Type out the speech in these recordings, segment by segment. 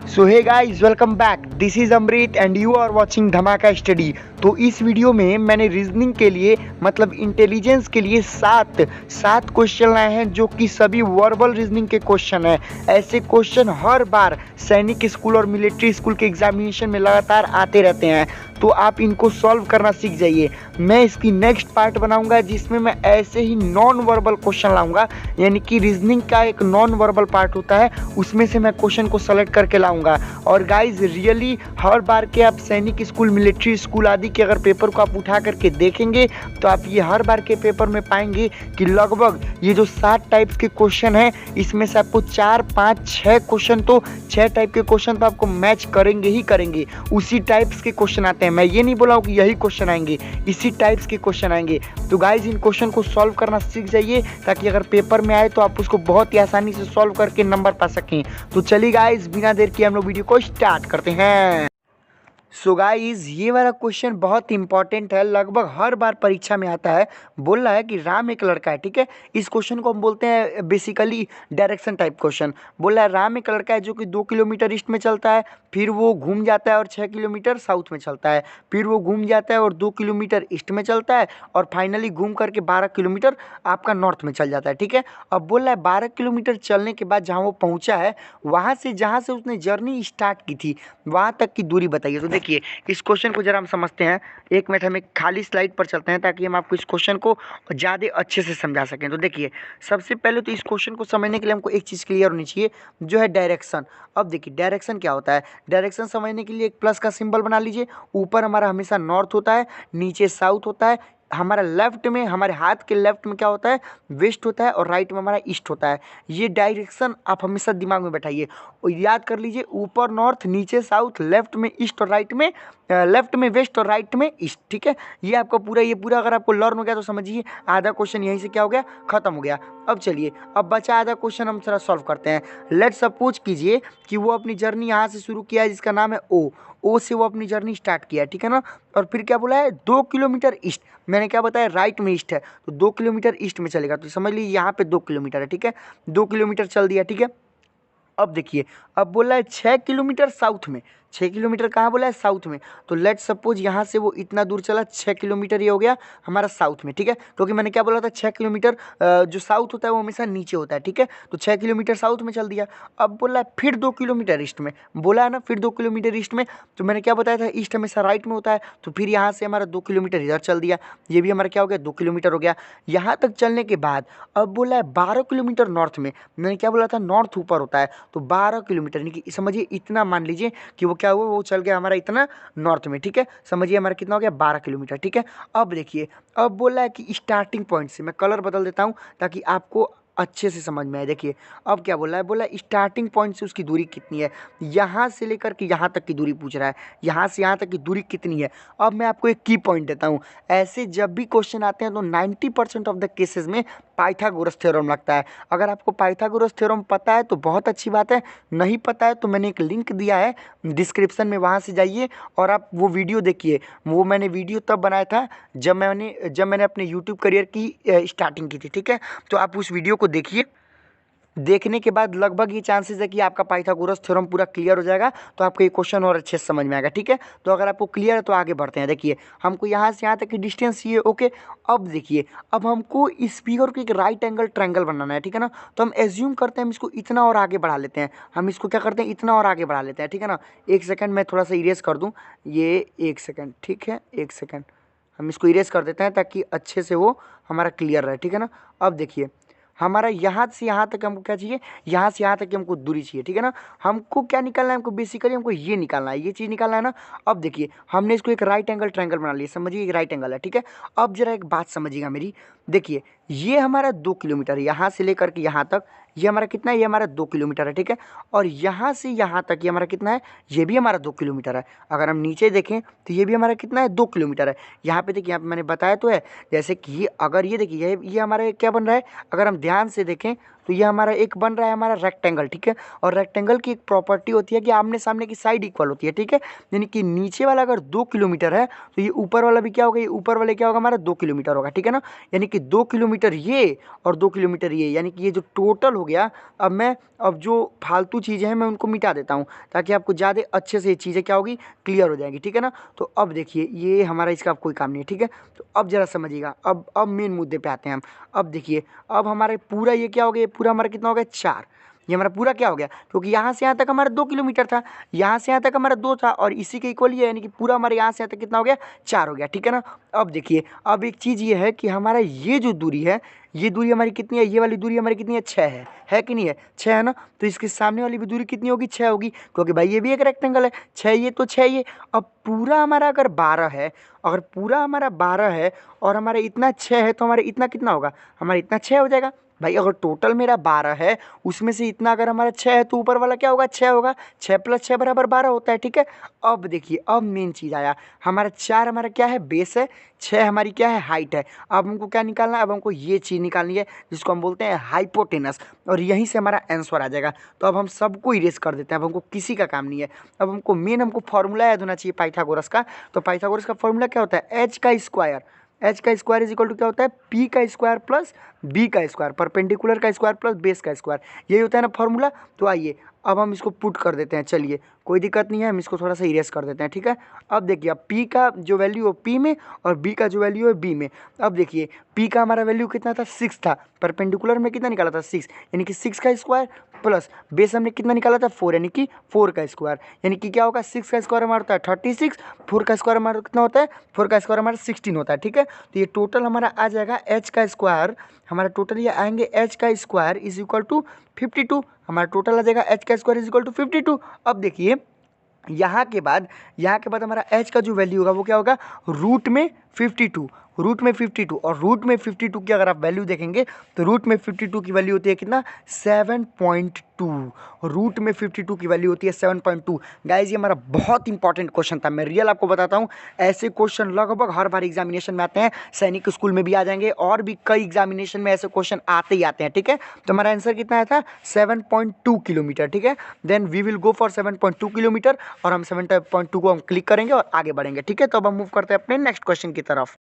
So hey guys, welcome back. This is Amrit and you are watching Dhamaka study. तो इस video में मैंने reasoning के लिए मतलब इंटेलिजेंस के लिए सात क्वेश्चन लाए हैं जो कि सभी वर्बल रीजनिंग के क्वेश्चन हैं। ऐसे क्वेश्चन हर बार सैनिक स्कूल और मिलिट्री स्कूल के एग्जामिनेशन में लगातार आते रहते हैं, तो आप इनको सॉल्व करना सीख जाइए। मैं इसकी नेक्स्ट पार्ट बनाऊंगा जिसमें मैं ऐसे ही नॉन वर्बल क्वेश्चन लाऊंगा, यानी कि रीजनिंग का एक नॉन वर्बल पार्ट होता है, उसमें से मैं क्वेश्चन को सेलेक्ट करके लाऊंगा। और गाइज रियली हर बार के आप सैनिक स्कूल, मिलिट्री स्कूल आदि के अगर पेपर को आप उठा करके देखेंगे तो आप ये हर बार के पेपर में पाएंगे कि लगभग ये जो 7 टाइप्स के क्वेश्चन हैं, इसमें से आपको 4, 5, 6 क्वेश्चन तो 6 टाइप के क्वेश्चन तो आपको मैच करेंगे ही करेंगे। उसी टाइप्स के क्वेश्चन आते हैं, मैं ये नहीं बोला हूँ कि यही क्वेश्चन आएंगे, इसी टाइप्स के क्वेश्चन आएंगे। तो गाइज इन क्वेश्चन को सॉल्व करना सीख जाइए ताकि अगर पेपर में आए तो आप उसको बहुत ही आसानी से सॉल्व करके नंबर पा सकें। तो चलिए गाइज बिना देर किए हम लोग वीडियो को स्टार्ट करते हैं। सो गाइज ये वाला क्वेश्चन बहुत इंपॉर्टेंट है, लगभग हर बार परीक्षा में आता है। बोल रहा है कि राम एक लड़का है, ठीक है। इस क्वेश्चन को हम बोलते हैं बेसिकली डायरेक्शन टाइप क्वेश्चन। बोल रहा है राम एक लड़का है जो कि 2 किलोमीटर ईस्ट में चलता है, फिर वो घूम जाता है और 6 किलोमीटर साउथ में चलता है, फिर वो घूम जाता है और 2 किलोमीटर ईस्ट में चलता है, और फाइनली घूम करके 12 किलोमीटर आपका नॉर्थ में चल जाता है, ठीक है। अब बोल रहा है 12 किलोमीटर चलने के बाद जहाँ वो पहुँचा है, वहाँ से जहाँ से उसने जर्नी स्टार्ट की थी वहाँ तक की दूरी बताइए। तो देखिए इस क्वेश्चन को जरा हम समझते हैं। एक मिनट हम एक खाली स्लाइड पर चलते हैं ताकि हम आपको इस क्वेश्चन को ज़्यादा अच्छे से समझा सकें। तो देखिए सबसे पहले तो इस क्वेश्चन को समझने के लिए हमको एक चीज़ क्लियर होनी चाहिए, जो है डायरेक्शन। अब देखिए डायरेक्शन क्या होता है। डायरेक्शन समझने के लिए एक प्लस का सिंबल बना लीजिए। ऊपर हमारा हमेशा नॉर्थ होता है, नीचे साउथ होता है, हमारा लेफ्ट में, हमारे हाथ के लेफ्ट में क्या होता है, वेस्ट होता है, और राइट में हमारा ईस्ट होता है। ये डायरेक्शन आप हमेशा दिमाग में बैठाइए और याद कर लीजिए। ऊपर नॉर्थ, नीचे साउथ, लेफ्ट में ईस्ट और राइट में लेफ्ट में वेस्ट और राइट में ईस्ट, ठीक है। ये आपको पूरा अगर आपको लर्न हो गया तो समझिए आधा क्वेश्चन यहीं से क्या हो गया, खत्म हो गया। अब चलिए अब बचा आधा क्वेश्चन हम थोड़ा सॉल्व करते हैं। लेट सपोज कीजिए कि वो अपनी जर्नी यहाँ से शुरू किया है जिसका नाम है ओ से वो अपनी जर्नी स्टार्ट किया है, ठीक है ना। और फिर क्या बोला है, 2 किलोमीटर ईस्ट। मैंने क्या बताया, राइट में ईस्ट है तो 2 किलोमीटर ईस्ट में चलेगा। तो समझ लीजिए यहाँ पे 2 किलोमीटर है, ठीक है। 2 किलोमीटर चल दिया, ठीक है। अब देखिए अब बोला है 6 किलोमीटर साउथ में। 6 किलोमीटर कहाँ बोला है, साउथ में। तो लेट सपोज यहाँ से वो इतना दूर चला, 6 किलोमीटर ये हो गया हमारा साउथ में, ठीक है। क्योंकि मैंने क्या बोला था, 6 किलोमीटर जो साउथ होता है वो हमेशा नीचे होता है, ठीक है। तो 6 किलोमीटर साउथ में चल दिया। अब बोला है फिर 2 किलोमीटर ईस्ट में, बोला है ना फिर 2 किलोमीटर ईस्ट में। तो मैंने क्या बताया था, ईस्ट हमेशा राइट में होता है। तो फिर यहाँ से हमारा 2 किलोमीटर इधर चल दिया, ये भी हमारा क्या हो गया, 2 किलोमीटर हो गया। यहाँ तक चलने के बाद अब बोला है 12 किलोमीटर नॉर्थ में। मैंने क्या बोला था, नॉर्थ ऊपर होता है, तो 12 किलोमीटर यानी कि समझिए इतना मान लीजिए कि वो क्या हुआ, वो चल गया हमारा इतना नॉर्थ में, ठीक है। समझिए हमारा कितना हो गया, 12 किलोमीटर, ठीक है। अब देखिए अब बोला है कि स्टार्टिंग पॉइंट से, मैं कलर बदल देता हूँ ताकि आपको अच्छे से समझ में आए। देखिए अब क्या बोला है, बोला स्टार्टिंग पॉइंट से उसकी दूरी कितनी है। यहाँ से लेकर के यहाँ तक की दूरी पूछ रहा है, यहाँ से यहाँ तक की दूरी कितनी है। अब मैं आपको एक की पॉइंट देता हूँ। ऐसे जब भी क्वेश्चन आते हैं तो 90% ऑफ द केसेस में पाइथागोरस थ्योरम लगता है। अगर आपको पाइथागोरस थ्योरम पता है तो बहुत अच्छी बात है, नहीं पता है तो मैंने एक लिंक दिया है डिस्क्रिप्शन में, वहाँ से जाइए और आप वो वीडियो देखिए। वो मैंने वीडियो तब बनाया था जब मैंने अपने यूट्यूब करियर की स्टार्टिंग की थी, ठीक है। तो आप उस वीडियो को देखिए, देखने के बाद लगभग ये चांसेस है कि आपका पाइथागोरस थ्योरम पूरा क्लियर हो जाएगा, तो आपको ये क्वेश्चन और अच्छे से समझ में आएगा, ठीक है। तो अगर आपको क्लियर है तो आगे बढ़ते हैं। देखिए हमको यहाँ से यहाँ तक की डिस्टेंस चाहिए, ओके। अब देखिए अब हमको इस फिगर को एक राइट एंगल ट्रायंगल बनाना है, ठीक है ना। तो हम एज्यूम करते हैं हम इसको इतना और आगे बढ़ा लेते हैं, हम इसको क्या करते हैं, इतना और आगे बढ़ा लेते हैं, ठीक है ना। एक सेकेंड मैं थोड़ा सा इरेज कर दूँ, ये एक सेकेंड, ठीक है, एक सेकेंड हम इसको इरेज कर देते हैं ताकि अच्छे से वो हमारा क्लियर रहे, ठीक है ना। अब देखिए हमारा यहाँ से यहाँ तक हमको क्या चाहिए, यहाँ से यहाँ तक की हमको दूरी चाहिए, ठीक है ना। हमको क्या निकालना है, हमको बेसिकली हमको ये निकालना है, ये चीज़ निकालना है ना। अब देखिए हमने इसको एक राइट एंगल ट्रायंगल बना लिया, समझिए एक राइट एंगल है, ठीक है। अब जरा एक बात समझिएगा मेरी, देखिए ये हमारा 2 किलोमीटर है, यहाँ से लेकर के यहाँ तक ये हमारा कितना है, ये हमारा 2 किलोमीटर है, ठीक है। और यहाँ से यहाँ तक ये हमारा कितना है, ये भी हमारा 2 किलोमीटर है। अगर हम नीचे देखें तो ये भी हमारा कितना है, 2 किलोमीटर है। यहाँ पे देखिए, यहाँ पे मैंने बताया तो है, जैसे कि अगर ये देखिए ये हमारा क्या बन रहा है, अगर हम ध्यान से देखें तो ये हमारा एक बन रहा है हमारा रेक्टेंगल, ठीक है। और रेक्टेंगल की एक प्रॉपर्टी होती है कि आमने सामने की साइड इक्वल होती है, ठीक है। यानी कि नीचे वाला अगर 2 किलोमीटर है तो ये ऊपर वाला भी क्या होगा, ये ऊपर वाले क्या होगा हमारा 2 किलोमीटर होगा, ठीक है ना। यानी कि 2 किलोमीटर ये और 2 किलोमीटर ये, यानी कि ये जो टोटल हो गया। अब जो फालतू चीज़ें हैं मैं उनको मिटा देता हूँ ताकि आपको ज़्यादा अच्छे से ये चीज़ें क्या होगी, क्लियर हो जाएंगी, ठीक है ना। तो अब देखिए ये हमारा इसका अब कोई काम नहीं है, ठीक है। तो अब जरा समझिएगा, अब मेन मुद्दे पे आते हैं हम। अब देखिए अब हमारे पूरा ये क्या हो गया, ये पूरा हमारा कितना हो गया 4। ये हमारा पूरा क्या हो गया, क्योंकि यहाँ से यहाँ तक हमारा 2 किलोमीटर था, यहाँ से यहाँ तक हमारा 2 था और इसी के इक्वल ही है, यानी कि पूरा हमारे यहाँ से यहाँ तक कितना हो गया 4 हो गया, ठीक है ना। अब देखिए अब एक चीज़ ये है कि हमारा ये जो दूरी है, ये दूरी हमारी कितनी है, ये वाली दूरी हमारी कितनी है 6 है कि नहीं है, 6 है ना। तो इसके सामने वाली भी दूरी कितनी होगी, 6 होगी, क्योंकि भाई ये भी एक रेक्टेंगल है, 6 ये तो 6 ये। अब पूरा हमारा अगर 12 है, अगर पूरा हमारा 12 है और हमारा इतना 6 है तो हमारा इतना कितना होगा, हमारा इतना 6 हो जाएगा। भाई अगर टोटल मेरा 12 है उसमें से इतना अगर हमारा 6 है तो ऊपर वाला क्या होगा 6 होगा, 6 + 6 बराबर 12 होता है, ठीक है। अब देखिए अब मेन चीज़ आया, हमारा 4 हमारा क्या है बेस है, 6 हमारी क्या है हाइट है। अब हमको क्या निकालना है, अब हमको ये चीज़ निकालनी है जिसको हम बोलते हैं हाइपोटेनस, और यहीं से हमारा आंसर आ जाएगा। तो अब हम सबको इरेज कर देते हैं, अब हमको किसी का काम नहीं है। अब हमको फार्मूला याद होना चाहिए पाइथागोरस का। तो पाइथागोरस का फार्मूला क्या होता है, एच का स्क्वायर, एच का स्क्वायर इज इक्वल टू क्या होता है, पी का स्क्वायर प्लस बी का स्क्वायर, परपेंडिकुलर का स्क्वायर प्लस बेस का स्क्वायर, यही होता है ना फॉर्मूला। तो आइए अब हम इसको पुट कर देते हैं, चलिए कोई दिक्कत नहीं है, हम इसको थोड़ा सा इरेज कर देते हैं, ठीक है। अब देखिए अब पी का जो वैल्यू है पी में और बी का जो वैल्यू है बी में। अब देखिए पी का हमारा वैल्यू कितना था 6 था, परपेंडिकुलर में कितना निकाला था 6, यानी कि 6 का स्क्वायर प्लस बेस हमने कितना निकाला था 4, यानी कि 4 का स्क्वायर, यानी कि क्या होगा 6 का स्क्वायर हमारा होता है 36, 4 का स्क्वायर हमारा कितना होता है, 4 का स्क्वायर हमारा 16 होता है, ठीक है। तो ये टोटल हमारा आ जाएगा एच का स्क्वायर, हमारा टोटल ये आएंगे एच का स्क्वायर इज इक्वल टू 52, हमारा टोटल आ जाएगा एच का स्क्वायर इज इक्वल टू 52। अब देखिए यहाँ के बाद हमारा एच का जो वैल्यू होगा वो क्या होगा, रूट में 52, रूट में 52, और रूट में 52 की अगर आप वैल्यू देखेंगे तो रूट में 52 की वैल्यू होती है कितना 7.2, रूट में 52 की वैल्यू होती है 7.2। गाइज ये हमारा बहुत इंपॉर्टेंट क्वेश्चन था, मैं रियल आपको बताता हूँ, ऐसे क्वेश्चन लगभग हर बार एग्जामिनेशन में आते हैं, सैनिक स्कूल में भी आ जाएंगे और भी कई एग्जामिनेशन में ऐसे क्वेश्चन आते ही आते हैं, ठीक है। तो हमारा आंसर कितना आया था 7.2 किलोमीटर, ठीक है। Then we will go for 7.2 kilometre और हम 7.2 को हम क्लिक करेंगे और आगे बढ़ेंगे, ठीक है। तो अब हम मूव करते हैं अपने नेक्स्ट क्वेश्चन की तरफ।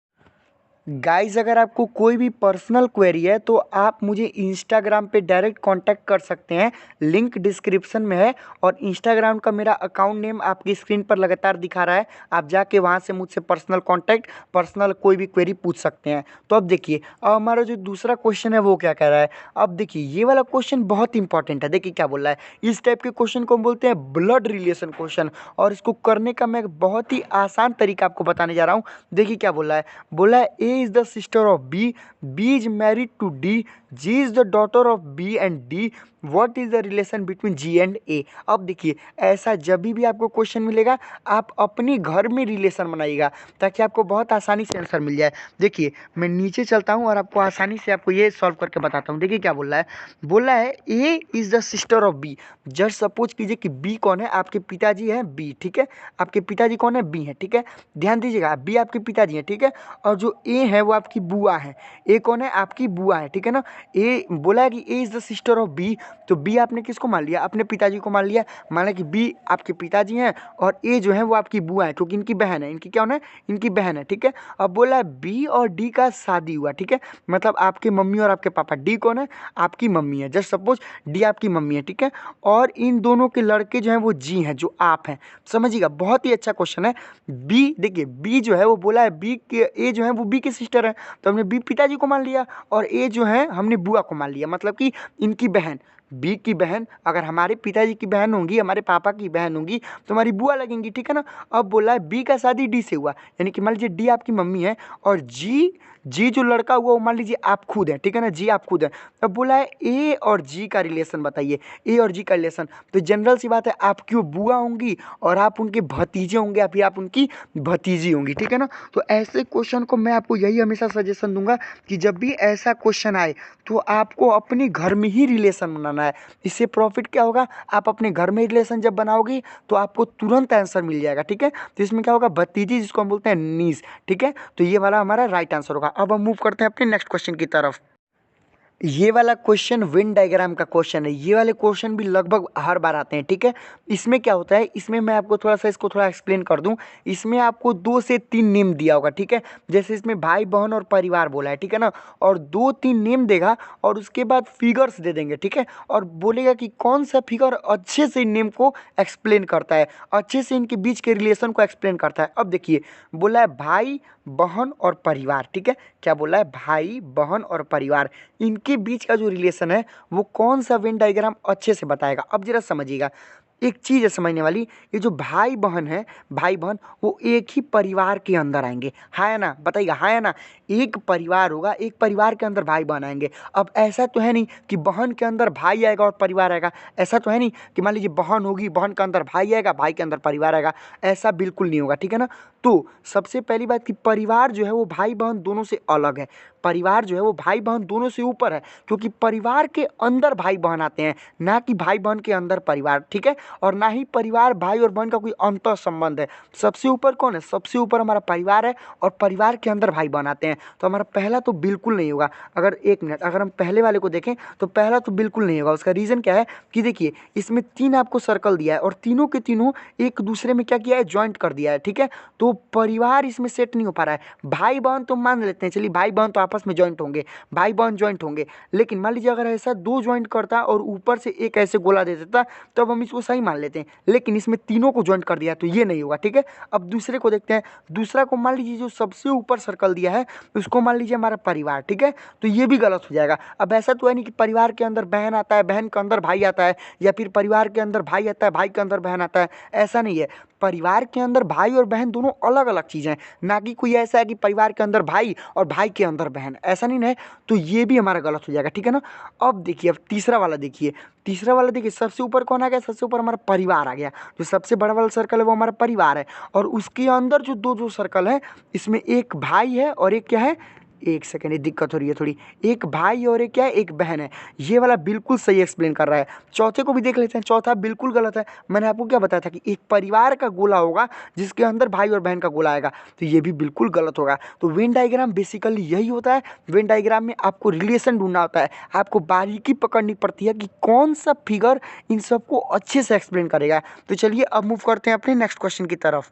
गाइज अगर आपको कोई भी पर्सनल क्वेरी है तो आप मुझे इंस्टाग्राम पे डायरेक्ट कांटेक्ट कर सकते हैं, लिंक डिस्क्रिप्शन में है, और इंस्टाग्राम का मेरा अकाउंट नेम आपकी स्क्रीन पर लगातार दिखा रहा है, आप जाके वहाँ से मुझसे पर्सनल कांटेक्ट, पर्सनल कोई भी क्वेरी पूछ सकते हैं। तो अब देखिए अब हमारा जो दूसरा क्वेश्चन है वो क्या कह रहा है। अब देखिए ये वाला क्वेश्चन बहुत इंपॉर्टेंट है, देखिए क्या बोल रहा है। इस टाइप के क्वेश्चन को हम बोलते हैं ब्लड रिलेशन क्वेश्चन, और इसको करने का मैं एक बहुत ही आसान तरीका आपको बताने जा रहा हूँ। देखिए क्या बोल रहा है, बोला है ए is the sister of B, B is married to D, G is the daughter of B and D, what is the relation between G and A। अब देखिए ऐसा जब भी आपको क्वेश्चन मिलेगा आप अपनी घर में रिलेशन बनाइएगा ताकि आपको बहुत आसानी से आंसर मिल जाए। देखिए मैं नीचे चलता हूँ और आपको आसानी से आपको ये सॉल्व करके बताता हूँ। देखिए क्या बोल रहा है, बोला है A is the sister of B. Just suppose कीजिए कि बी कौन है, आपके पिताजी हैं बी, ठीक है। आपके पिताजी कौन है, बी है, ठीक है। ध्यान दीजिएगा बी आपके पिताजी हैं, ठीक है। और जो ए है वो आपकी बुआ है, ए कौन है, आपकी बुआ है, ठीक है ना। ए बोला है कि A is the sister of B, तो बी आपने किसको मान लिया, अपने पिताजी को मान लिया, माना कि बी आपके पिताजी हैं और ए जो है वो आपकी बुआ है, क्योंकि इनकी बहन है, इनकी क्या होना है, इनकी बहन है, ठीक है। अब बोला है बी और डी का शादी हुआ, ठीक है, मतलब आपके मम्मी और आपके पापा, डी कौन है, आपकी मम्मी है, जस्ट सपोज डी आपकी मम्मी है, ठीक है। और इन दोनों के लड़के जो हैं वो जी हैं, जो आप हैं, समझिएगा बहुत ही अच्छा क्वेश्चन है। बी देखिए बी जो है वो बोला है बी के, ए जो है वो बी की सिस्टर है, तो हमने बी पिताजी को मान लिया और ए जो है हमने बुआ को मान लिया, मतलब कि इनकी बहन, बी की बहन अगर हमारे पिताजी की बहन होंगी, हमारे पापा की बहन होंगी तो हमारी बुआ लगेंगी, ठीक है ना। अब बोला है बी का शादी डी से हुआ, यानी कि मान लीजिए डी आपकी मम्मी है और जी जो लड़का हुआ वो मान लीजिए आप खुद हैं, ठीक है ना, जी आप खुद हैं। अब बोला है ए और जी का रिलेशन बताइए, ए और जी का रिलेशन, तो जनरल सी बात है आप क्यों बुआ होंगी और आप उनके भतीजे होंगे या फिर आप उनकी भतीजी होंगी, ठीक है ना। तो ऐसे क्वेश्चन को मैं आपको यही हमेशा सजेशन दूंगा कि जब भी ऐसा क्वेश्चन आए तो आपको अपने घर में ही रिलेशन बनाना है। इससे प्रॉफिट क्या होगा, आप अपने घर में रिलेशन जब बनाओगे तो आपको तुरंत आंसर मिल जाएगा, ठीक है। तो इसमें क्या होगा, भतीजी जिसको हम बोलते हैं नीस, ठीक है। तो ये वाला हमारा राइट आंसर होगा। अब हम मूव करते हैं अपने नेक्स्ट क्वेश्चन की तरफ। ये वाला क्वेश्चन वेन डायग्राम का क्वेश्चन है। ये वाले क्वेश्चन भी लगभग हर बार आते हैं, ठीक है। इसमें क्या होता है, इसमें मैं आपको थोड़ा सा इसको थोड़ा एक्सप्लेन कर दूं। इसमें आपको 2 से 3 नेम दिया होगा, ठीक है। जैसे इसमें भाई बहन और परिवार बोला है, ठीक है ना, और 2-3 नेम देगा और उसके बाद फिगर्स दे देंगे, ठीक है, और बोलेगा कि कौन सा फिगर अच्छे से इन नेम को एक्सप्लेन करता है, अच्छे से इनके बीच के रिलेशन को एक्सप्लेन करता है। अब देखिए, बोला है भाई बहन और परिवार, ठीक है। क्या बोला है, भाई बहन और परिवार, इनके बीच का जो रिलेशन है वो कौन सा वेन डायग्राम अच्छे से बताएगा। अब जरा समझिएगा, एक चीज़ है समझने वाली, ये जो भाई बहन है, भाई बहन वो एक ही परिवार के अंदर आएंगे, हाँ या ना, बताइएगा हाँ या ना। एक परिवार होगा, एक परिवार के अंदर भाई बहन आएंगे। अब ऐसा तो है नहीं कि बहन के अंदर भाई आएगा और परिवार आएगा, ऐसा तो है नहीं कि मान लीजिए बहन होगी, बहन के अंदर भाई आएगा, भाई के अंदर परिवार आएगा, ऐसा बिल्कुल नहीं होगा, ठीक है ना। तो सबसे पहली बात कि परिवार जो है वो भाई बहन दोनों से अलग है, परिवार जो है वो भाई बहन दोनों से ऊपर है, क्योंकि परिवार के अंदर भाई बहन आते हैं, ना कि भाई बहन के अंदर परिवार, ठीक है। और ना ही परिवार भाई और बहन का कोई अंतर संबंध है। सबसे ऊपर कौन है, सबसे ऊपर हमारा परिवार है और परिवार के अंदर भाई बहन आते हैं। तो हमारा पहला तो बिल्कुल नहीं होगा। अगर 1 मिनट, अगर हम पहले वाले को देखें तो पहला तो बिल्कुल नहीं होगा। उसका रीज़न क्या है कि देखिए, इसमें 3 आपको सर्कल दिया है और तीनों के तीनों एक दूसरे में क्या किया है, ज्वाइंट कर दिया है, ठीक है। तो परिवार इसमें सेट नहीं हो पा रहा है। भाई बहन तो मान लेते हैं, चलिए भाई बहन तो आपस में ज्वाइंट होंगे, भाई बहन ज्वाइंट होंगे, लेकिन मान लीजिए अगर ऐसा 2 ज्वाइंट करता और ऊपर से एक ऐसे गोला दे देता तब हम इसको सही मान लेते हैं, लेकिन इसमें तीनों को ज्वाइंट कर दिया तो ये नहीं होगा, ठीक है। अब दूसरे को देखते हैं। दूसरा को मान लीजिए जो सबसे ऊपर सर्कल दिया है उसको मान लीजिए हमारा परिवार, ठीक है, तो ये भी गलत हो जाएगा। अब ऐसा तो है नहीं कि परिवार के अंदर बहन आता है, बहन के अंदर भाई आता है, या फिर परिवार के अंदर भाई आता है, भाई के अंदर बहन आता है, ऐसा नहीं है। परिवार के अंदर भाई और बहन दोनों अलग अलग चीज़ें हैं, ना कि कोई ऐसा है कि परिवार के अंदर भाई और भाई के अंदर बहन, ऐसा नहीं है। तो ये भी हमारा गलत हो जाएगा, ठीक है ना। अब देखिए, अब तीसरा वाला देखिए, तीसरा वाला देखिए, सबसे ऊपर कौन आ गया, सबसे ऊपर हमारा परिवार आ गया। जो सबसे बड़ा वाला सर्कल है वो हमारा परिवार है, और उसके अंदर जो 2 जो सर्कल है, इसमें एक भाई है और एक क्या है, एक सेकेंड, ये दिक्कत हो रही है थोड़ी, एक भाई और एक क्या है, एक बहन है। ये वाला बिल्कुल सही एक्सप्लेन कर रहा है। चौथे को भी देख लेते हैं, चौथा बिल्कुल गलत है। मैंने आपको क्या बताया था कि एक परिवार का गोला होगा जिसके अंदर भाई और बहन का गोला आएगा, तो ये भी बिल्कुल गलत होगा। तो वेन डायग्राम बेसिकली यही होता है। वेन डायग्राम में आपको रिलेशन ढूंढना होता है, आपको बारीकी पकड़नी पड़ती है कि कौन सा फिगर इन सबको अच्छे से एक्सप्लेन करेगा। तो चलिए अब मूव करते हैं अपने नेक्स्ट क्वेश्चन की तरफ।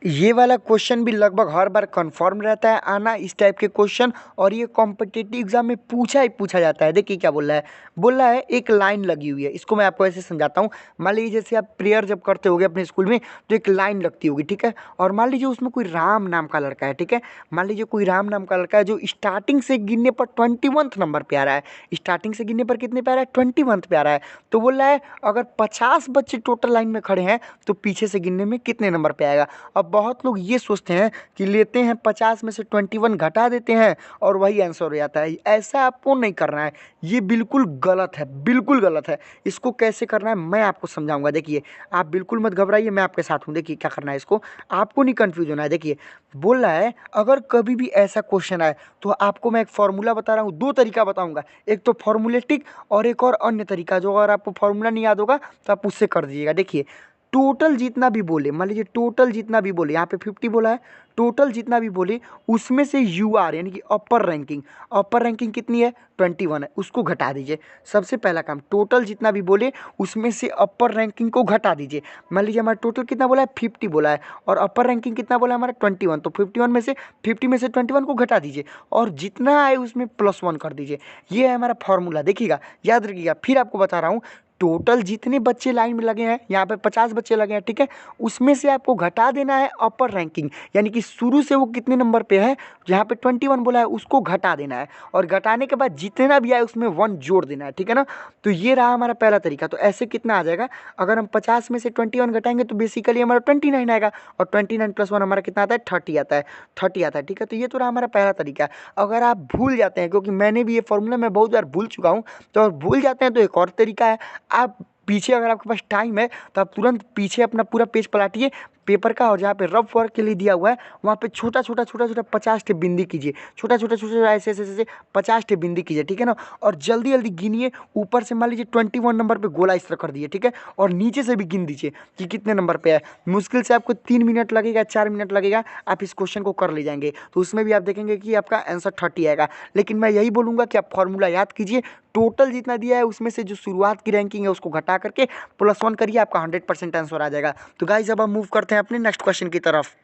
ये वाला क्वेश्चन भी लगभग हर बार कंफर्म रहता है आना, इस टाइप के क्वेश्चन, और ये कॉम्पिटिटिव एग्जाम में पूछा ही पूछा जाता है। देखिए क्या बोल रहा है, बोल रहा है एक लाइन लगी हुई है। इसको मैं आपको ऐसे समझाता हूँ। मान लीजिए जैसे आप प्रेयर जब करते होगे अपने स्कूल में तो एक लाइन लगती होगी, ठीक है, और मान लीजिए उसमें कोई राम नाम का लड़का है, ठीक है, मान लीजिए कोई राम नाम का लड़का है जो स्टार्टिंग से गिनने पर 21 नंबर पे आ रहा है। स्टार्टिंग से गिनने पर कितने पे आ रहा है, 21 पे आ रहा है। तो बोल रहा है अगर 50 बच्चे टोटल लाइन में खड़े हैं तो पीछे से गिनने में कितने नंबर पे आएगा। अब बहुत लोग ये सोचते हैं कि लेते हैं 50 में से 21 घटा देते हैं और वही आंसर हो जाता है। ऐसा आपको नहीं करना है, ये बिल्कुल गलत है, बिल्कुल गलत है। इसको कैसे करना है मैं आपको समझाऊंगा। देखिए आप बिल्कुल मत घबराइए, मैं आपके साथ हूँ। देखिए क्या करना है, इसको आपको नहीं कंफ्यूज होना है। देखिए बोल रहा है अगर कभी भी ऐसा क्वेश्चन आए तो आपको मैं एक फॉर्मूला बता रहा हूँ, 2 तरीका बताऊंगा, एक तो फॉर्मूलेटिक और एक और अन्य तरीका, जो अगर आपको फॉर्मूला नहीं याद होगा तो आप उससे कर दीजिएगा। देखिए टोटल जितना भी बोले, मान लीजिए टोटल जितना भी बोले, यहाँ पे 50 बोला है, टोटल जितना भी बोले उसमें से UR यानी कि अपर रैंकिंग कितनी है, 21 है, उसको घटा दीजिए। सबसे पहला काम, टोटल जितना भी बोले उसमें से अपर रैंकिंग को घटा दीजिए। मान लीजिए हमारा टोटल कितना बोला है, 50 बोला है, और अपर रैंकिंग कितना बोला है हमारा 21, तो 51 में से 50 में से 21 को घटा दीजिए और जितना आए उसमें +1 कर दीजिए। ये है हमारा फॉर्मूला। देखिएगा, याद रखिएगा, फिर आपको बता रहा हूँ, टोटल जितने बच्चे लाइन में लगे हैं, यहाँ पे 50 बच्चे लगे हैं, ठीक है, उसमें से आपको घटा देना है अपर रैंकिंग, यानी कि शुरू से वो कितने नंबर पे है, जहाँ पे 21 बोला है उसको घटा देना है, और घटाने के बाद जितना भी आए उसमें 1 जोड़ देना है, ठीक है ना। तो ये रहा हमारा पहला तरीका। तो ऐसे कितना आ जाएगा, अगर हम 50 में से 21 घटाएंगे तो बेसिकली हमारा 29 आएगा, और 29 + 1 हमारा कितना आता है, 30 आता है, 30 आता है, ठीक है। तो ये तो रहा हमारा पहला तरीका। अगर आप भूल जाते हैं, क्योंकि मैंने भी ये फॉर्मूला मैं बहुत बार भूल चुका हूँ, तो अगर भूल जाते हैं तो एक और तरीका है, आप पीछे, अगर आपके पास टाइम है तो आप तुरंत पीछे अपना पूरा पेज पलटिए, पेपर का, और जहाँ पे रफ वर्क के लिए दिया हुआ है वहाँ पे छोटा छोटा 50 टे बिंदी कीजिए, छोटा छोटा ऐसे ऐसे ऐसे 50 टे बिंदी कीजिए, ठीक है ना। और जल्दी जल्दी गिनिए, ऊपर से मान लीजिए 21 नंबर पे गोला इस तरह कर दिए, ठीक है। और नीचे से भी गिन दीजिए कि कितने नंबर पे है। मुश्किल से आपको 3 मिनट लगेगा, 4 मिनट लगेगा, आप इस क्वेश्चन को कर ले जाएंगे। तो उसमें भी आप देखेंगे कि आपका आंसर 30 आएगा। लेकिन मैं यही बोलूँगा कि आप फॉर्मूला याद कीजिए, टोटल जितना दिया है उसमें से जो शुरुआत की रैंकिंग है उसको घटा करके +1 करिए, आपका 100% आंसर आ जाएगा। तो गाइज अब हम मूव करते हैं अपने नेक्स्ट क्वेश्चन की तरफ।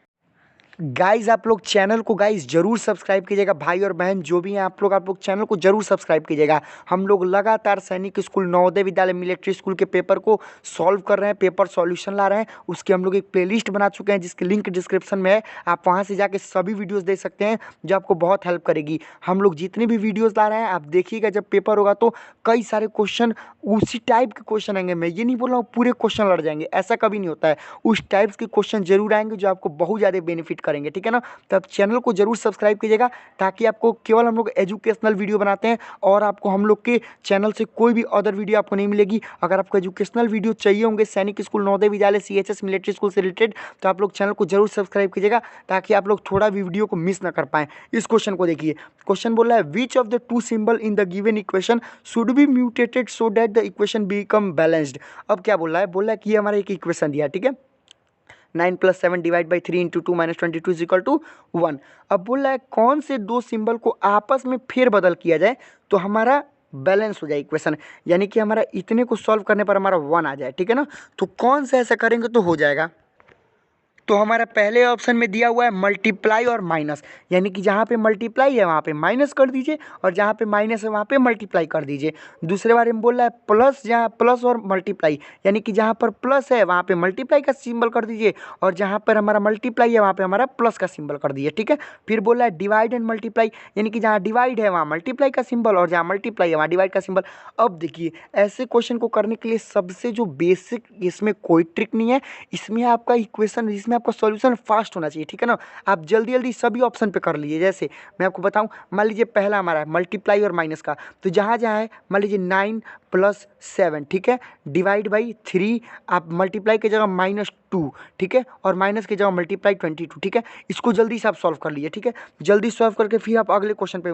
गाइज आप लोग चैनल को गाइज जरूर सब्सक्राइब कीजिएगा, भाई और बहन जो भी हैं आप लोग चैनल को जरूर सब्सक्राइब कीजिएगा। हम लोग लगातार सैनिक school, Navodaya Vidyalaya, military school के पेपर को सॉल्व कर रहे हैं, पेपर सॉल्यूशन ला रहे हैं। उसकी हम लोग एक प्लेलिस्ट बना चुके हैं जिसकी लिंक डिस्क्रिप्शन में है, आप वहाँ से जाके सभी वीडियोज़ देख सकते हैं जो आपको बहुत हेल्प करेगी। हम लोग जितने भी वीडियोज़ ला रहे हैं आप देखिएगा, जब पेपर होगा तो कई सारे क्वेश्चन उसी टाइप के क्वेश्चन आएंगे। मैं ये नहीं बोल रहा हूँ पूरे क्वेश्चन लड़ जाएंगे, ऐसा कभी नहीं होता है। उस टाइप्स के क्वेश्चन जरूर आएंगे जो आपको बहुत ज़्यादा बेनिफिट करेंगे, ठीक है ना। तो आप चैनल को जरूर सब्सक्राइब कीजिएगा, ताकि आपको केवल हम लोग एजुकेशनल वीडियो बनाते हैं और आपको हम लोग के चैनल से कोई भी अदर वीडियो आपको नहीं मिलेगी। अगर आपको एजुकेशनल वीडियो चाहिए होंगे सैनिक school, Navodaya Vidyalaya, CHS, military school से रिलेटेड, तो आप लोग चैनल को जरूर सब्सक्राइब कीजिएगा, ताकि आप लोग थोड़ा भी वीडियो को मिस ना कर पाएँ। इस क्वेश्चन को देखिए, क्वेश्चन बोल रहा है which of the two symbol in the given equation should be mutated so that the equation become balanced. अब क्या बोल रहा है, बोल रहा है कि ये हमारा एक इक्वेशन दिया, ठीक है, 9 + 7 डिवाइड बाई 3 × 2 - 22 = 1। अब बोल रहा है कौन से दो सिंबल को आपस में फेर बदल किया जाए तो हमारा बैलेंस हो जाए इक्वेशन, यानी कि हमारा इतने को सॉल्व करने पर हमारा 1 आ जाए, ठीक है ना। तो कौन सा ऐसा करेंगे तो हो जाएगा। तो हमारा पहले ऑप्शन में दिया हुआ है मल्टीप्लाई और माइनस, यानी कि जहाँ पे मल्टीप्लाई है वहाँ पे माइनस कर दीजिए, और जहाँ पे माइनस है वहाँ पे मल्टीप्लाई कर दीजिए। दूसरे बारे में बोल रहा है प्लस, जहाँ प्लस और मल्टीप्लाई, यानी कि जहाँ पर प्लस है वहाँ पे मल्टीप्लाई का सिंबल कर दीजिए, और जहाँ पर हमारा मल्टीप्लाई है वहाँ पे हमारा प्लस का सिंबल कर दीजिए, ठीक है। फिर बोल रहा है डिवाइड एंड मल्टीप्लाई, यानी कि जहाँ डिवाइड है वहाँ मल्टीप्लाई का सिंबल, और जहाँ मल्टीप्लाई है वहाँ डिवाइड का सिंबल। अब देखिए ऐसे क्वेश्चन को करने के लिए सबसे जो बेसिक, इसमें कोई ट्रिक नहीं है, इसमें आपका इक्वेशन, इसमें आपका सॉल्यूशन फास्ट होना चाहिए, ठीक है ना। आप जल्दी जल्दी सभी ऑप्शन पे कर लीजिए। जैसे मैं आपको बताऊं, मान लीजिए पहला हमारा है मल्टीप्लाई और माइनस का, तो जहाँ जहाँ है मान लीजिए 9 + 7, ठीक है, डिवाइड बाई 3, आप मल्टीप्लाई की जगह -2, ठीक है, और माइनस की जगह मल्टीप्लाई 22, ठीक है। इसको जल्दी से आप सॉल्व कर लीजिए, ठीक है। जल्दी सॉल्व करके फिर आप अगले क्वेश्चन पे,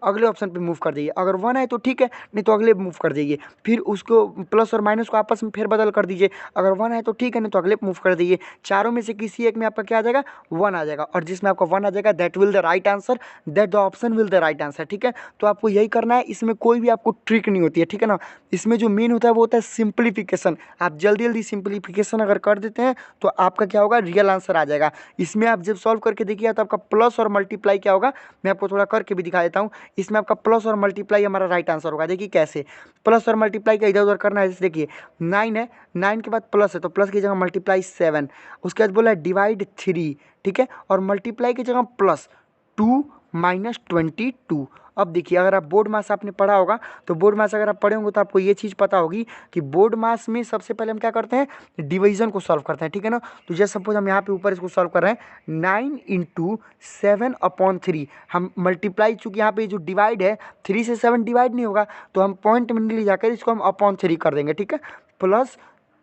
अगले ऑप्शन पे मूव कर जाइए। अगर 1 है तो ठीक है, नहीं तो अगले मूव कर जाइए। फिर उसको प्लस और माइनस को आपस में फेरबदल कर दीजिए। अगर 1 है तो ठीक है, नहीं तो अगले मूव कर दीजिए। चारों में से किसी एक में आपका क्या आ जाएगा, 1 आ जाएगा, और जिसमें आपका 1 आ जाएगा that will the right answer, that the option will the right answer, ठीक है। तो आपको यही करना है, इसमें कोई भी आपको ट्रिक नहीं होती है, ठीक है ना। इसमें जो मेन होता है वो होता है सिंप्लीफिकेशन। आप जल्दी जल्दी सिंप्लीफिकेशन अगर कर देते हैं तो आपका क्या होगा, रियल आंसर आ जाएगा। इसमें आप जब सॉल्व करके देखिए तो आपका प्लस और मल्टीप्लाई क्या होगा, मैं आपको थोड़ा करके भी दिखा देता हूँ। इसमें आपका प्लस और मल्टीप्लाई हमारा राइट आंसर होगा। देखिए कैसे प्लस और मल्टीप्लाई का इधर उधर करना है। जैसे देखिए 9 है, 9 के बाद प्लस है तो प्लस की जगह मल्टीप्लाई 7, उसके बाद बोला डिवाइड 3, ठीक है, और मल्टीप्लाई की जगह प्लस 2 - 22। अब देखिए अगर आप बोर्ड मास आपने पढ़ा होगा, तो बोर्ड मास अगर आप पढ़े होंगे तो आपको ये चीज़ पता होगी कि बोर्ड मास में सबसे पहले हम क्या करते हैं, डिवीजन को सॉल्व करते हैं, ठीक है ना। तो जैसे सपोज हम यहाँ पे ऊपर इसको सॉल्व कर रहे हैं 9 × 7/3, हम मल्टीप्लाई, चूँकि यहाँ पे जो डिवाइड है 3 से 7 डिवाइड नहीं होगा, तो हम पॉइंट में ले जाकर इसको हम /3 कर देंगे, ठीक है, प्लस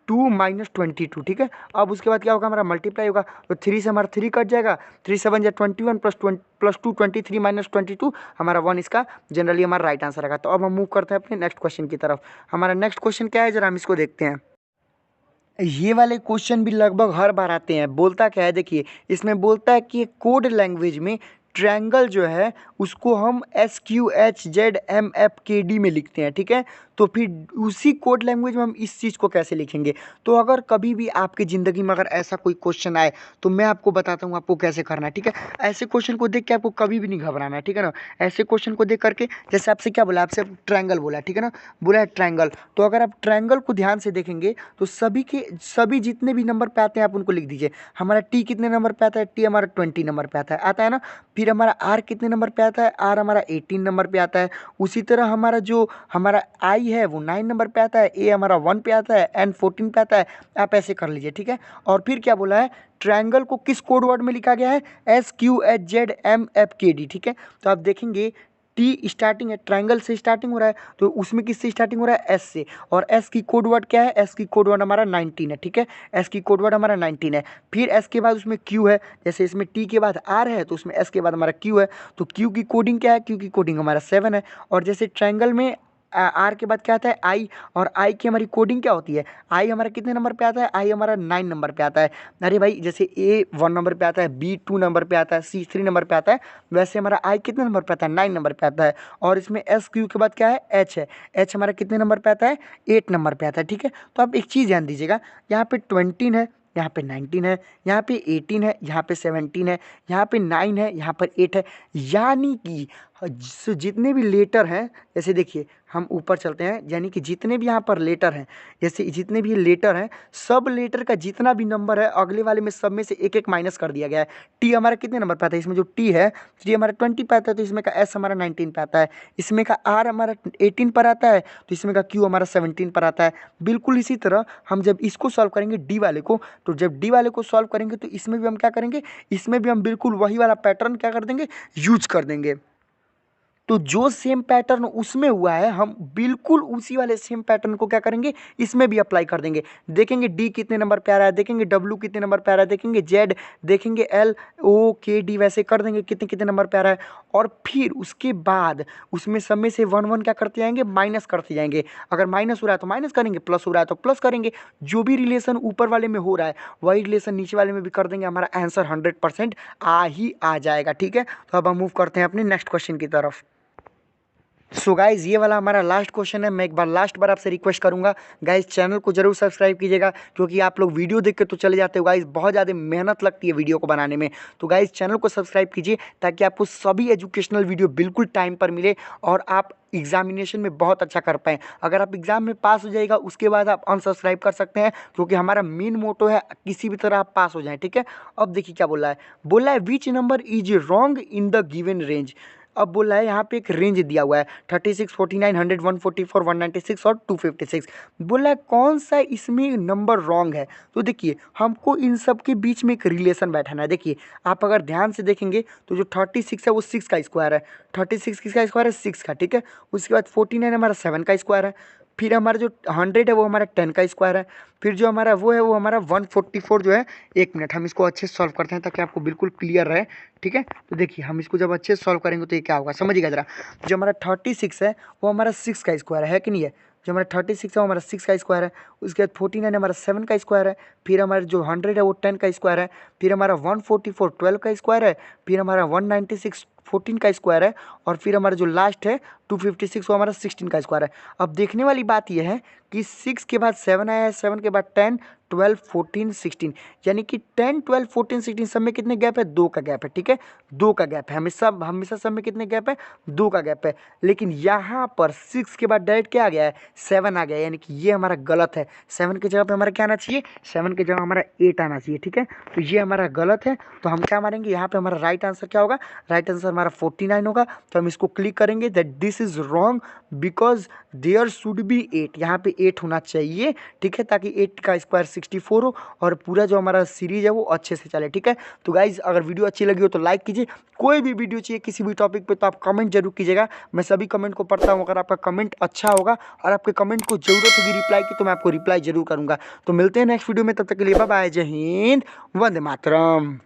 2 - 22, ठीक है। अब उसके बाद क्या होगा, हमारा मल्टीप्लाई होगा, तो 3 से हमारा 3 कट जाएगा, 3 × 7 = 21 + 2 23 - 22, हमारा 1 इसका जनरली हमारा राइट आंसर रहेगा। तो अब हम मूव करते हैं अपने नेक्स्ट क्वेश्चन की तरफ। हमारा नेक्स्ट क्वेश्चन क्या है, जरा हम इसको देखते हैं। ये वाले क्वेश्चन भी लगभग हर बार आते हैं। बोलता क्या है, देखिए इसमें बोलता है कि कोड लैंग्वेज में ट्रायंगल जो है उसको हम SQHZMFKD में लिखते हैं, ठीक है। तो फिर उसी कोड लैंग्वेज में हम इस चीज़ को कैसे लिखेंगे। तो अगर कभी भी आपकी ज़िंदगी में अगर ऐसा कोई क्वेश्चन आए तो मैं आपको बताता हूँ आपको कैसे करना है, ठीक है। ऐसे क्वेश्चन को देख के आपको कभी भी नहीं घबराना है, ठीक है ना। ऐसे क्वेश्चन को देख करके, जैसे आपसे क्या बोला, आपसे ट्रायंगल बोला, ठीक है ना, बोला है ट्रायंगल, तो अगर आप ट्रायंगल को ध्यान से देखेंगे तो सभी जितने भी नंबर पे आते हैं आप उनको लिख दीजिए। हमारा टी कितने नंबर पे आता है, टी हमारा 20 नंबर पे आता है ना। फिर हमारा आर कितने नंबर पे आता है, आर हमारा 18 नंबर पे आता है। उसी तरह हमारा आई है वो 9 नंबर पे आता है, ए हमारा 1 पे आता है, एन 14 पे आता है। आप ऐसे कर लीजिए, ठीक है। और फिर क्या बोला है, ट्रायंगल को किस कोड वर्ड में लिखा गया है, SQHZMFKD, ठीक है। तो आप देखेंगे टी स्टार्टिंग है, ट्रायंगल से स्टार्टिंग हो रहा है, तो उसमें किससे स्टार्टिंग हो रहा है? एस से। और एस की कोड वर्ड क्या है? एस की कोड वर्ड हमारा 19 है, ठीक है। एस की कोड वर्ड हमारा 19 है। फिर एस के बाद उसमें क्यू है, जैसे इसमें टी के बाद आर है तो उसमें एस के बाद हमारा क्यू है, तो क्यू की कोडिंग क्या है? क्यू की कोडिंग हमारा 7 है। और जैसे ट्रायंगल में आर के बाद क्या आता है? आई, और आई की हमारी कोडिंग क्या होती है? आई हमारा कितने नंबर पे आता है? आई हमारा 9 नंबर पे आता है। अरे भाई, जैसे ए 1 नंबर पे आता है, बी 2 नंबर पे आता है, सी 3 नंबर पे आता है, वैसे हमारा आई कितने नंबर पे आता है? 9 नंबर पे आता है। और इसमें एस क्यू के बाद क्या है? एच है। एच हमारा कितने नंबर पे आता है? 8 नंबर पे आता है, ठीक है। तो आप एक चीज़ ध्यान दीजिएगा, यहाँ पे 20 है, यहाँ पे 19 है, यहाँ पे 18 है, यहाँ पे 17 है, यहाँ पे 9 है, यहाँ पर 8 है। यानी कि जितने भी लेटर हैं, जैसे देखिए हम ऊपर चलते हैं, यानी कि जितने भी यहाँ पर लेटर हैं, जैसे जितने भी लेटर हैं, सब लेटर का जितना भी नंबर है अगले वाले में सब में से एक एक माइनस कर दिया गया है। टी हमारा कितने नंबर पे आता है? इसमें जो टी है, टी हमारा 20 पे आता है, तो इसमें का एस हमारा 19 पे आता है। इसमें का आर हमारा 18 पर आता है, तो इसमें का क्यू हमारा 17 पर आता है। बिल्कुल इसी तरह हम जब इसको सॉल्व करेंगे डी वाले को, तो जब डी वाले को सॉल्व करेंगे तो इसमें भी हम क्या करेंगे? इसमें भी हम बिल्कुल वही वाला पैटर्न क्या कर देंगे? यूज कर देंगे। तो जो सेम पैटर्न उसमें हुआ है, हम बिल्कुल उसी वाले सेम पैटर्न को क्या करेंगे? इसमें भी अप्लाई कर देंगे। देखेंगे डी कितने नंबर पे आ रहा है, देखेंगे डब्ल्यू कितने नंबर पे आ रहा है, देखेंगे जेड, देखेंगे एल ओ के डी, वैसे कर देंगे कितने कितने नंबर पे आ रहा है। और फिर उसके बाद उसमें सब में से 1 1 क्या करते जाएंगे? माइनस करते जाएंगे। अगर माइनस हो रहा है तो माइनस करेंगे, प्लस हो रहा है तो प्लस करेंगे। जो भी रिलेशन ऊपर वाले में हो रहा है वही रिलेशन नीचे वाले में भी कर देंगे, हमारा आंसर 100% आ जाएगा, ठीक है। तो अब हम मूव करते हैं अपने नेक्स्ट क्वेश्चन की तरफ। सो गाइज, ये वाला हमारा लास्ट क्वेश्चन है। मैं एक बार लास्ट बार आपसे रिक्वेस्ट करूंगा गाइज, चैनल को जरूर सब्सक्राइब कीजिएगा, क्योंकि आप लोग वीडियो देख के तो चले जाते हो गाइज, बहुत ज़्यादा मेहनत लगती है वीडियो को बनाने में। तो गाइज चैनल को सब्सक्राइब कीजिए ताकि आपको सभी एजुकेशनल वीडियो बिल्कुल टाइम पर मिले और आप एग्जामिनेशन में बहुत अच्छा कर पाएँ। अगर आप एग्जाम में पास हो जाएगा उसके बाद आप अनसब्सक्राइब कर सकते हैं, क्योंकि हमारा मेन मोटो है किसी भी तरह आप पास हो जाएं, ठीक है। अब देखिए क्या बोला है which number is wrong in the given range. अब बोला है यहाँ पे एक रेंज दिया हुआ है 36, 49, 100, 144, 196 और 256। बोला है कौन सा इसमें नंबर रॉन्ग है। तो देखिए हमको इन सब के बीच में एक रिलेशन बैठाना है। देखिए आप अगर ध्यान से देखेंगे तो जो 36 है वो 6 का स्क्वायर है, 36 किसका स्क्वायर है? 6 का, ठीक है। उसके बाद 49 हमारा 7 का स्क्वायर है। फिर हमारा जो 100 है वो हमारा 10 का स्क्वायर है। फिर जो हमारा वो है वो हमारा 144 जो है। एक मिनट, हम इसको अच्छे से सॉल्व करते हैं ताकि आपको बिल्कुल क्लियर रहे, ठीक है। तो देखिए हम इसको जब अच्छे से सॉल्व करेंगे तो ये क्या होगा समझिएगा जरा। जो हमारा 36 है वो हमारा 6 का स्क्वायर है कि नहीं है? जो हमारा 36 है वो हमारा 6 का स्क्वायर है। उसके बाद 49 हमारा 7 का स्क्वायर है। फिर हमारा जो 100 है वो 10 का स्क्वायर है। फिर हमारा 144 12 का स्क्वायर है। फिर हमारा 196 14 का स्क्वायर है। और फिर हमारा जो लास्ट है 256 वो हमारा 16 का स्क्वायर है। अब देखने वाली बात यह है कि 6 के बाद 7 आया है, 7 के बाद 10, 12, 14, 16, यानी कि 10, 12, 14, 16 सब में कितने गैप है? 2 का गैप है, ठीक है। 2 का गैप है, हमेशा सब में कितने गैप है? 2 का गैप है। लेकिन यहाँ पर 6 के बाद डायरेक्ट क्या आ गया है? 7 आ गया, यानी कि ये हमारा गलत है। 7 की जगह पे हमारा क्या आना चाहिए? 7 की जगह हमारा 8 आना चाहिए, ठीक है। तो ये हमारा गलत है, तो हम क्या मारेंगे यहाँ पे? हमारा राइट आंसर क्या होगा? राइट आंसर हमारा 49 होगा। तो हम इसको क्लिक करेंगे that this is wrong because there should be 8, यहाँ पे 8 होना चाहिए, ठीक है, ताकि 8 का स्क्वायर 64 हो और पूरा जो हमारा सीरीज है वो अच्छे से चले, ठीक है। तो गाइज अगर वीडियो अच्छी लगी हो तो लाइक कीजिए। कोई भी वीडियो चाहिए किसी भी टॉपिक पे तो आप कमेंट जरूर कीजिएगा, मैं सभी कमेंट को पढ़ता हूँ। अगर आपका कमेंट अच्छा होगा और आपके कमेंट को जरूरत होगी रिप्लाई की तो मैं आपको रिप्लाई जरूर करूँगा। तो मिलते हैं नेक्स्ट वीडियो में, तब तक के लिए बाय बाय, जय हिंद, वंदे मातरम।